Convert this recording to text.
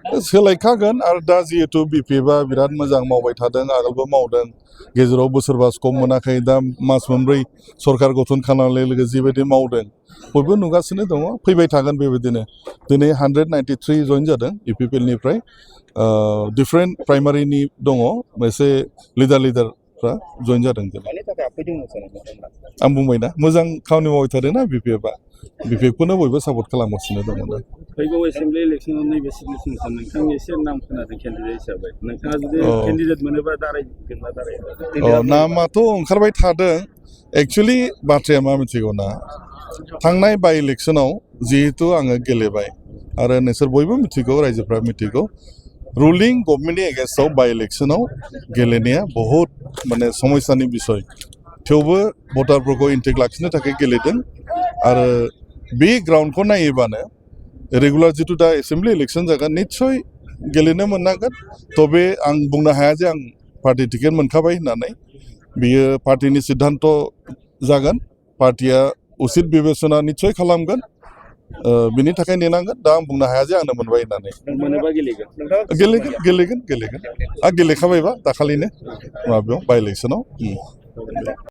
सोलायखागोन आरो दा जिहेतु बिपिएफआ बिराद मोजां मावबाय थादों आगोलबो मावदों गेजेराव बोसोरबा खम मोनाखै दा मास मोनब्रै सरकार गठन खालामनाय लोगो जिबायदि मावदों बयबो नुगासिनो दङ फैबाय थागोन बेबायदिनो दिनै 193 जइन जादों इउपिपिएलनिफ्राय डिफरेन्ट प्राइमारिनि दङ एसे लिडारफ्रा जइन जादों आं बुंबायना मोजां खामानि मावबाय थादोंना बिपिएफआ बिपिएफखौनो बयबो सापर्ट खालामगासिनो दङ दा फैगौ एसेम्बलि इलेक्सनाव नैबे सिटुएसनखौ नोंथांनि एसे नाम खोनादों केन्डिडेट हिसाबै नोंथाङा जुदि केन्डिडेट मोनोबा दारायगोन ना दाराया नामाथ' ओंखारबाय थादों एक्चुअलि बाथ्राया मा मिथिगौ ना थांनाय बाइ इलेक्सनाव जिहेतु आङो गेलेबाय आरो नोंसोर बयबो मिथिगौ रायजोफ्रा मिथिगौ रुलिं गभर्नमेन्टनि एगेन्स्टआव बाइ इलेक्सनाव गेलेनाया बहुत माने समस्यानि बिसय थेवबो भटारफोरखौ इन्टेक लाखिनो थाखाय गेलेदों आरो बे ग्राउन्डखौ नायोबानो रेगुलार जितु दा एसेम्बलि इलेक्सन जागोन निस्सय गेलेनो मोननांगोन तबे आं बुंनो हाया जे आं पार्टि टिकेट मोनखाबाय होननानै बियो पार्टिनि सिद्धान्त जागोन पार्टिया उचित बिबेचना निस्सय खालामगोन बिनि थाखाय नेनांगोन दा आं बुंनो हाया जे आंनो मोनबाय होननानै गेलेगोन आं गेलेखाबायबा दाखालिनो माबायाव बाइ इलेक्सनाव